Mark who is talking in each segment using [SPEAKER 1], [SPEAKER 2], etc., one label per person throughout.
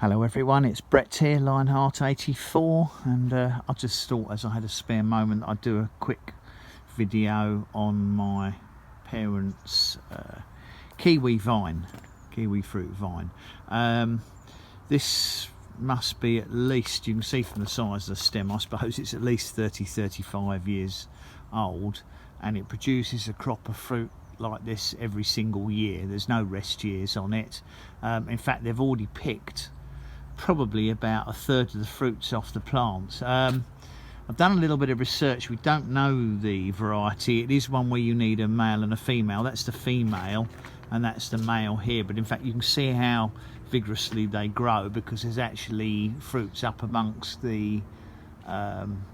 [SPEAKER 1] Hello everyone, it's Brett here, Lionheart84, and I just thought as I had a spare moment I'd do a quick video on my parents' kiwi fruit vine. This must be at least, you can see from the size of the stem, I suppose it's at least 30-35 years old, and it produces a crop of fruit like this every single year. There's no rest years on it. In fact, they've already picked probably about a third of the fruits off the plant. I've done a little bit of research. We don't know the variety. It is one where you need a male and a female. That's the female and that's the male here, but in fact you can see how vigorously they grow because there's actually fruits up amongst the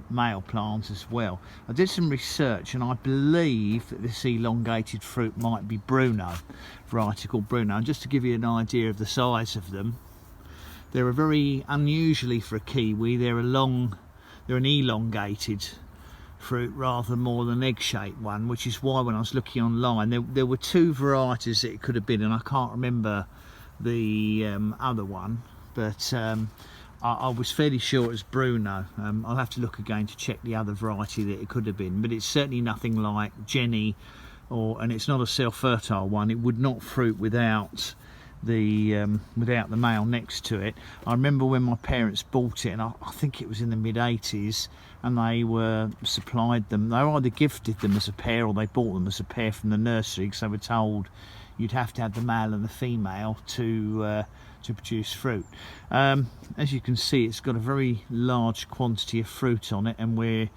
[SPEAKER 1] male plants as well. I did some research and I believe that this elongated fruit might be Bruno, variety called Bruno. And just to give you an idea of the size of them, they're very unusually for a kiwi. They're an elongated fruit rather more than egg-shaped one, which is why when I was looking online there were two varieties that it could have been, and I can't remember the other one, but I was fairly sure it was Bruno. I'll have to look again to check the other variety that it could have been, but it's certainly nothing like Jenny, and it's not a self-fertile one. It would not fruit without the male next to it. I remember when my parents bought it, and I think it was in the mid-80s, and they were supplied them. They were either gifted them as a pair or they bought them as a pair from the nursery, because they were told you'd have to have the male and the female to produce fruit. As you can see, it's got a very large quantity of fruit on it, and we're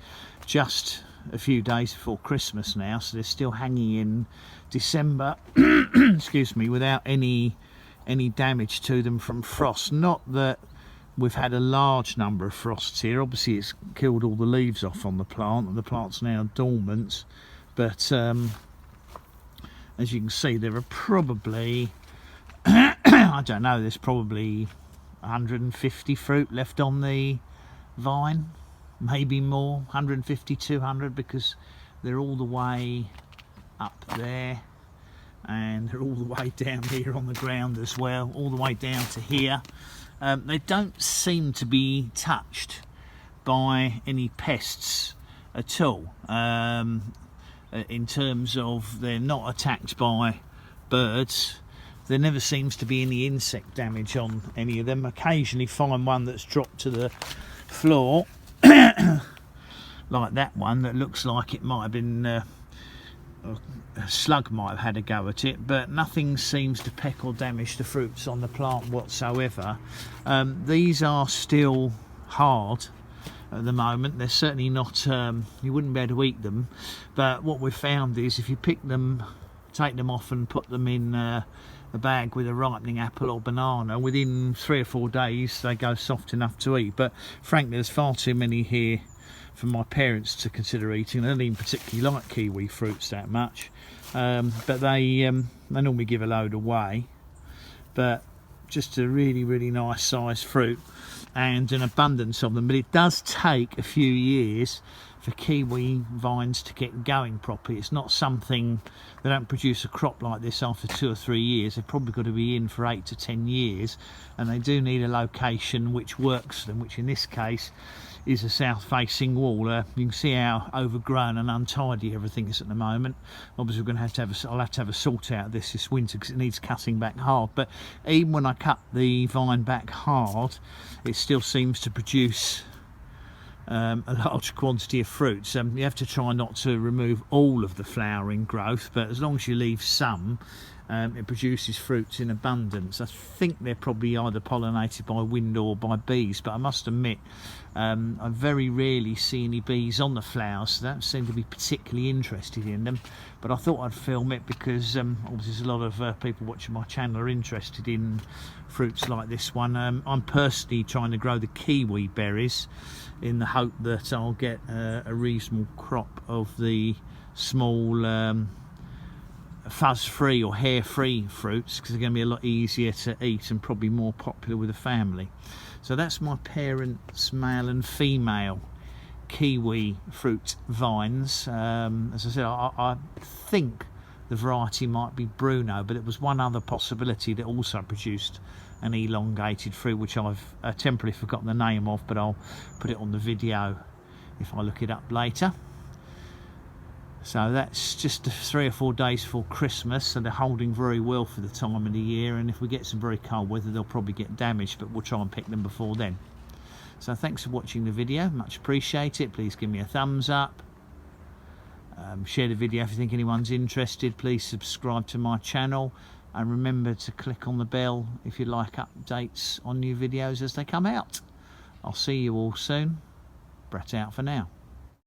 [SPEAKER 1] just a few days before Christmas now, so they're still hanging in December excuse me, without any damage to them from frost. Not that we've had a large number of frosts here. Obviously it's killed all the leaves off on the plant and the plant's now dormant, but as you can see, there are probably I don't know, there's probably 150 fruit left on the vine, maybe more, 150, 200, because they're all the way up there and they're all the way down here on the ground as well, all the way down to here. They don't seem to be touched by any pests at all, in terms of they're not attacked by birds. There never seems to be any insect damage on any of them. Occasionally find one that's dropped to the floor like that one that looks like it might have been a slug might have had a go at it, but nothing seems to peck or damage the fruits on the plant whatsoever. These are still hard at the moment. They're certainly not, you wouldn't be able to eat them, but what we've found is if you pick them, take them off and put them in a bag with a ripening apple or banana, within 3 or 4 days they go soft enough to eat. But frankly, there's far too many here for my parents to consider eating. They don't even particularly like kiwi fruits that much, but they normally give a load away. But just a really nice sized fruit and an abundance of them. But it does take a few years for kiwi vines to get going properly. It's not something, they don't produce a crop like this after 2 or 3 years. They've probably got to be in for 8 to 10 years, and they do need a location which works for them, which in this case is a south facing wall. You can see how overgrown and untidy everything is at the moment. Obviously we're going to have I'll have to have a sort out of this winter because it needs cutting back hard, but even when I cut the vine back hard, it still seems to produce a large quantity of fruits. You have to try not to remove all of the flowering growth, but as long as you leave some, it produces fruits in abundance. I think they're probably either pollinated by wind or by bees, but I must admit I very rarely see any bees on the flowers, so they don't seem to be particularly interested in them. But I thought I'd film it because obviously there's a lot of people watching my channel are interested in fruits like this one. I'm personally trying to grow the kiwi berries in the hope that I'll get a reasonable crop of the small fuzz-free or hair-free fruits, because they're going to be a lot easier to eat and probably more popular with the family. So that's my parents' male and female kiwi fruit vines. As I said, I think the variety might be Bruno, but it was one other possibility that also produced an elongated fruit, which I've temporarily forgotten the name of, but I'll put it on the video if I look it up later. So that's just 3 or 4 days before Christmas, so they're holding very well for the time of the year, and if we get some very cold weather they'll probably get damaged, but we'll try and pick them before then. So thanks for watching the video, much appreciate it. Please give me a thumbs up, share the video if you think anyone's interested. Please subscribe to my channel, and remember to click on the bell if you like updates on new videos as they come out. I'll see you all soon. Brett out for now.